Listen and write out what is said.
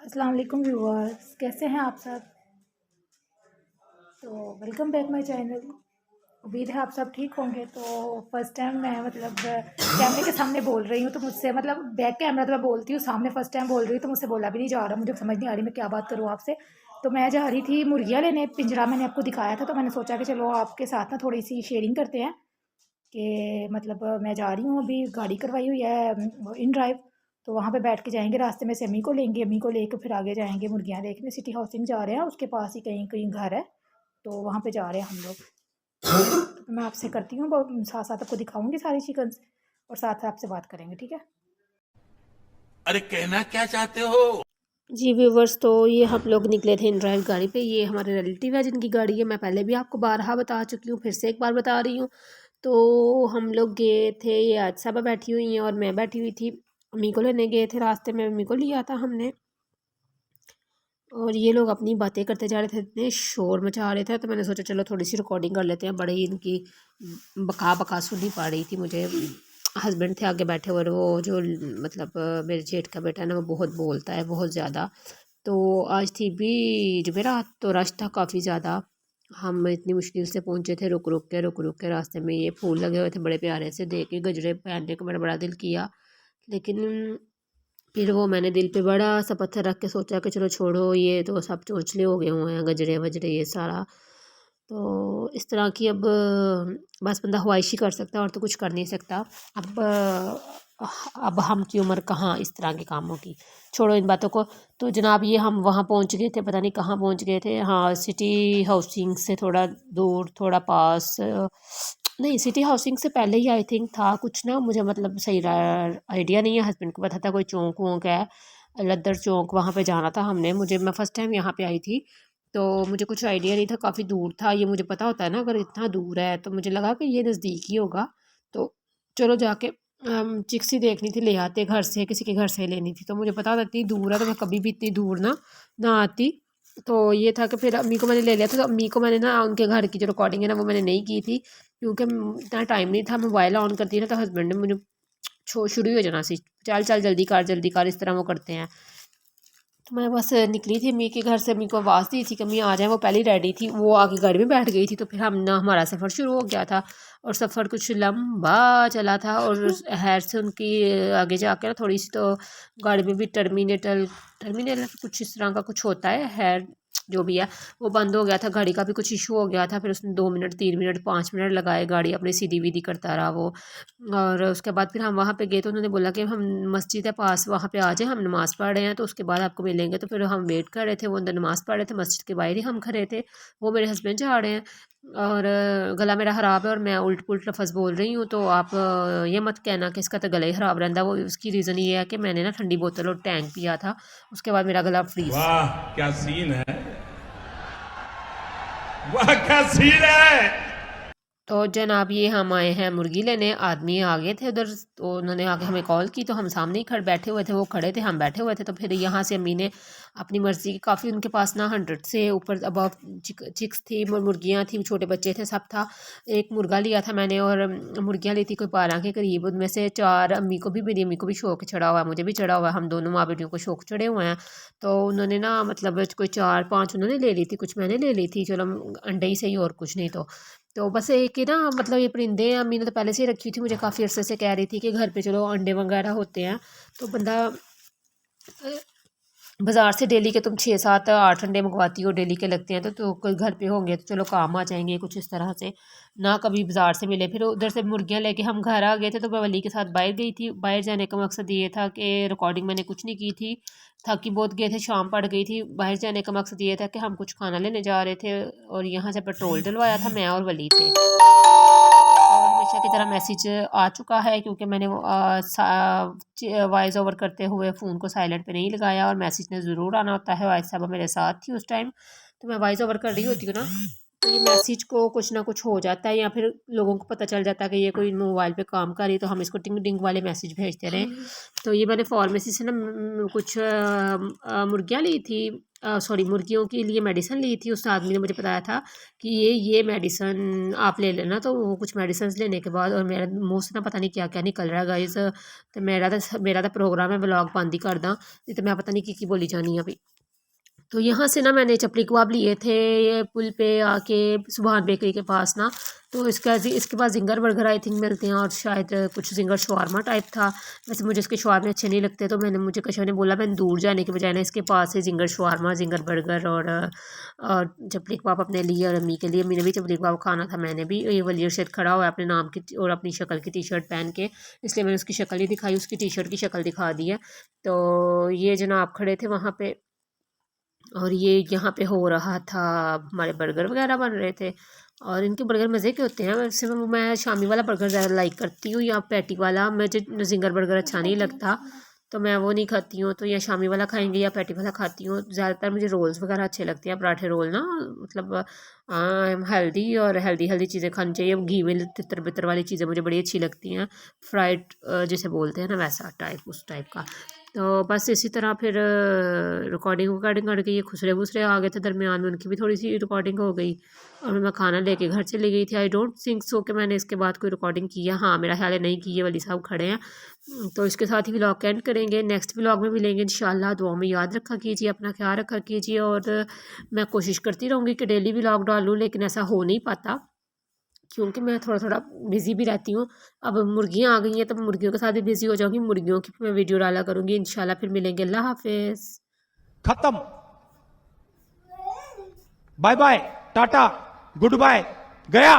अस्सलाम वालेकुम व्यूअर्स, कैसे हैं आप सब। तो वेलकम बैक माय चैनल। उम्मीद है आप सब ठीक होंगे। तो फर्स्ट टाइम मैं कैमरे के सामने बोल रही हूँ, तो मुझसे बैक कैमरा तो मैं बोलती हूँ, सामने फर्स्ट टाइम बोल रही हूँ तो मुझसे बोला भी नहीं जा रहा। मुझे समझ नहीं आ रही मैं क्या बात करूँ आपसे। तो मैं जा रही थी मुर्गियाँ लेने, पिंजरा मैंने आपको दिखाया था, तो मैंने सोचा कि चलो आपके साथ ना थोड़ी सी शेयरिंग करते हैं कि मैं जा रही हूँ, अभी गाड़ी करवाई हुई है इन ड्राइव। तो वहाँ पे बैठ के जाएंगे, रास्ते में से अम्मी को लेंगे, अम्मी को लेकर फिर आगे जाएंगे मुर्गियाँ देखने। सिटी हाउसिंग जा रहे हैं, उसके पास ही कहीं कहीं घर है, तो वहाँ पे जा रहे हैं हम लोग। तो मैं आपसे करती हूँ, साथ साथ आपको दिखाऊंगी सारी चिकन्स, और साथ साथ आपसे बात करेंगे, ठीक है। अरे कहना क्या चाहते हो। जी व्यूवर्स, तो ये हम लोग निकले थे इन ड्राइव गाड़ी पे। ये हमारे रिलेटिव है जिनकी गाड़ी है। मैं पहले भी आपको बारहा बता चुकी हूँ, फिर से एक बार बता रही हूँ। तो हम लोग गए थे, ये आज साहबा बैठी हुई हैं और मैं बैठी हुई थी। अम्मी को लेने गए थे, रास्ते में अम्मी को लिया था हमने। और ये लोग अपनी बातें करते जा रहे थे, इतने शोर मचा रहे थे, तो मैंने सोचा चलो थोड़ी सी रिकॉर्डिंग कर लेते हैं। बड़े ही इनकी बका बका सुननी पड़ रही थी मुझे। हस्बैंड थे आगे बैठे हुए, वो जो मेरे जेठ का बेटा है ना, वो बहुत बोलता है, बहुत ज़्यादा। तो आज थी भी जुमेरात, तो रश था काफ़ी ज़्यादा। हम इतनी मुश्किल से पहुँचे थे, रुक रुक के रास्ते में ये फूल लगे हुए थे बड़े प्यारे से, देख के गजरे पहनने को मेरा बड़ा दिल किया। लेकिन फिर वो मैंने दिल पे बड़ा सा पत्थर रख के सोचा कि चलो छोड़ो, ये तो सब चोंचले हो गए हुए हैं, गजरे वजरे ये सारा। तो इस तरह की अब बस बंदा ख्वाहिश ही कर सकता है, और तो कुछ कर नहीं सकता। अब हम की उम्र कहाँ इस तरह के कामों की। छोड़ो इन बातों को। तो जनाब ये हम वहाँ पहुँच गए थे, पता नहीं कहाँ पहुँच गए थे। हाँ, सिटी हाउसिंग से थोड़ा दूर, थोड़ा पास नहीं, सिटी हाउसिंग से पहले ही आई थिंक था कुछ ना, मुझे सही आइडिया नहीं है। हस्बैंड को पता था कोई चौंक वोंक है, लद्दर चौंक, वहाँ पे जाना था हमने। मैं फर्स्ट टाइम यहाँ पे आई थी, तो मुझे कुछ आइडिया नहीं था, काफ़ी दूर था ये। मुझे पता होता है ना अगर इतना दूर है, तो मुझे लगा कि ये नज़दीक ही होगा। तो चलो जाके चिक्स ही देखनी थी, ले आते घर से, किसी के घर से लेनी थी। तो मुझे पता था इतनी दूर है, तो मैं कभी भी इतनी दूर ना आती। तो ये था कि फिर अम्मी को मैंने ले लिया था। तो अम्मी को मैंने ना उनके घर की जो रिकॉर्डिंग है ना, वो मैंने नहीं की थी, क्योंकि इतना टाइम नहीं था। मोबाइल ऑन करती ना, तो हस्बैंड ने मुझे शुरू ही हो जाना सी, चल चल जल्दी कर, इस तरह वो करते हैं। तो मैं बस निकली थी अम्मी के घर से, अम्मी को आवाज़ दी थी कि अम्मी आ जाए। वो पहले ही रेडी थी, वो आगे गाड़ी में बैठ गई थी। तो फिर हमारा सफ़र शुरू हो गया था, और सफ़र कुछ लंबा चला था। और हैर से उनकी आगे जाकर थोड़ी सी तो गाड़ी में भी टर्मिनेटल टर्मिनल कुछ इस तरह का कुछ होता है, हैर जो भी है, वो बंद हो गया था। गाड़ी का भी कुछ इशू हो गया था। फिर उसने 2 मिनट 3 मिनट 5 मिनट लगाए, गाड़ी अपनी सीधी वीधी करता रहा वो। और उसके बाद फिर हम वहाँ पे गए, तो उन्होंने बोला कि हम मस्जिद है पास, वहाँ पे आ जाए, हम नमाज़ पढ़ रहे हैं, तो उसके बाद आपको मिलेंगे। तो फिर हम वेट कर रहे थे, वो अंदर नमाज़ पढ़ रहे थे, मस्जिद के बाहर ही हम खड़े थे। वो मेरे हस्बैंड जा रहे हैं, और गला मेरा ख़राब है और मैं उल्ट पुल्ट लफज बोल रही हूँ। तो आप ये मत कहना कि इसका तो गला ही ख़राब रहता। वो उसकी रीज़न ये है कि मैंने ना ठंडी बोतल और टैंक पिया था, उसके बाद मेरा गला फ्रीज। वाह क्या सीन है। वाह क्या सीन है। तो जनाब ये हम आए हैं मुर्गी लेने, आदमी आ गए थे उधर, तो उन्होंने आके हमें कॉल की। तो हम सामने ही खड़े बैठे हुए थे, वो खड़े थे, हम बैठे हुए थे। तो फिर यहाँ से अम्मी ने अपनी मर्ज़ी की, काफ़ी उनके पास ना 100 से ऊपर अबव चिक्स थी, मुर्गियाँ थी, छोटे बच्चे थे, सब था। एक मुर्गा लिया था मैंने, और मुर्गियाँ ली थी कोई 12 के करीब। उनमें से 4 अम्मी को भी, मेरी अम्मी को भी शौक चढ़ा हुआ है, मुझे भी चढ़ा हुआ है, हम दोनों माँ बेटियों को शौक चढ़े हुए हैं। तो उन्होंने ना कोई 4-5 उन्होंने ले ली थी, कुछ मैंने ले ली थी। चलो अंडे ही सही, और कुछ नहीं। तो बस एक ही ना, ये परिंदे अम्मी ने तो पहले से ही रखी थी, मुझे काफ़ी अरसे से कह रही थी कि घर पे चलो अंडे वगैरह होते हैं, तो बंदा बाज़ार से डेली के तुम 6-7-8 अंडे मंगवाती हो, डेली के लगते हैं, तो कोई घर पे होंगे तो चलो काम आ जाएंगे, कुछ इस तरह से ना कभी बाज़ार से मिले। फिर उधर से मुर्गियाँ लेके हम घर आ गए थे। तो मैं वली के साथ बाहर गई थी। बाहर जाने का मकसद ये था कि रिकॉर्डिंग मैंने कुछ नहीं की थी, थकी बहुत गए थे, शाम पड़ गई थी। बाहर जाने का मकसद ये था कि हम कुछ खाना लेने जा रहे थे, और यहाँ से पेट्रोल डलवाया था, मैं और वली थे। और हमेशा की तरह मैसेज आ चुका है, क्योंकि मैंने वॉइस ओवर करते हुए फ़ोन को साइलेंट पे नहीं लगाया, और मैसेज ने ज़रूर आना होता है। वॉइस साहब मेरे साथ थी उस टाइम, तो मैं वॉइस ओवर कर रही होती हूँ ना, तो ये मैसेज को कुछ ना कुछ हो जाता है या फिर लोगों को पता चल जाता है कि ये कोई मोबाइल पे काम कर रही है, तो हम इसको टिंग टिंग वाले मैसेज भेजते रहे। तो ये मैंने फार्मेसी से ना कुछ मुर्गियाँ ली थी, सॉरी मुर्गियों के लिए मेडिसिन ली थी। उस आदमी ने मुझे बताया था कि ये मेडिसिन आप ले लेना। तो वो कुछ मेडिसिन लेने के बाद और मेरे मुँह से ना पता नहीं क्या क्या निकल रहा है गाइस। तो मेरा तो प्रोग्राम है व्लॉग बंद ही कर दा, नहीं तो मैं पता नहीं की बोली जानी अभी। तो यहाँ से ना मैंने चपली कबाब लिए थे ये पुल पे आके सुभान बेकरी के पास ना। तो इसके पास जिंगर बर्गर आई थिंक मिलते हैं और शायद कुछ जिंगर शवारमा टाइप था। वैसे मुझे इसके शवारमे अच्छे नहीं लगते, तो मुझे कशा ने बोला मैंने दूर जाने के बजाय ना इसके पास से जिंगर शवारमा जिंगर बर्गर और चपली कबाब अपने लिए और अम्मी के लिए। अम्मी ने भी चपली कबाब खाना था, मैंने भी। ये वली अर्शद खड़ा हुआ है अपने नाम की और अपनी शक्ल की टी शर्ट पहन के, इसलिए मैंने उसकी शक्ल नहीं दिखाई, उसकी टी शर्ट की शक्ल दिखा दी है। तो ये जनाब खड़े थे वहाँ पे और ये यहाँ पे हो रहा था, हमारे बर्गर वगैरह बन रहे थे। और इनके बर्गर मज़े के होते हैं। वैसे मैं शामी वाला बर्गर ज़्यादा लाइक करती हूँ या पैटी वाला। मुझे जिंगर बर्गर अच्छा नहीं लगता तो मैं वो नहीं खाती हूँ, तो या शामी वाला खाएंगे या पैटी वाला खाती हूँ। ज़्यादातर मुझे रोल्स वगैरह अच्छे लगते हैं, पराठे रोल ना, मतलब हेल्दी और हेल्दी चीज़ें खानी चाहिए। घी में तितर बितर वाली चीज़ें मुझे बड़ी अच्छी लगती हैं, फ्राइड जिसे बोलते हैं ना वैसा टाइप, उस टाइप का। तो बस इसी तरह फिर रिकॉर्डिंग करके ये खुसरे वुसरे आ गए थे दरमियान में, उनकी भी थोड़ी सी रिकॉर्डिंग हो गई और मैं खाना लेके घर चली गई थी। आई डोंट थिंक सो कि मैंने इसके बाद कोई रिकॉर्डिंग की है। हाँ, मेरा ख्याल है नहीं की, ये वली साहब खड़े हैं। तो इसके साथ ही व्लॉग एंड करेंगे, नेक्स्ट व्लॉग में मिलेंगे इंशाल्लाह। दुआ में याद रखा कीजिए, अपना ख्याल रखा कीजिए। और मैं कोशिश करती रहूँगी कि डेली व्लॉग डालूँ, लेकिन ऐसा हो नहीं पाता क्योंकि मैं थोड़ा थोड़ा बिज़ी भी रहती हूँ। अब मुर्गियाँ आ गई हैं तो मुर्गियों के साथ भी बिज़ी हो जाऊँगी, मुर्गियों की मैं वीडियो डाला करूँगी इंशाल्लाह। फिर मिलेंगे, अल्लाह हाफिज़। खत्म, bye bye, tata, good bye, गया।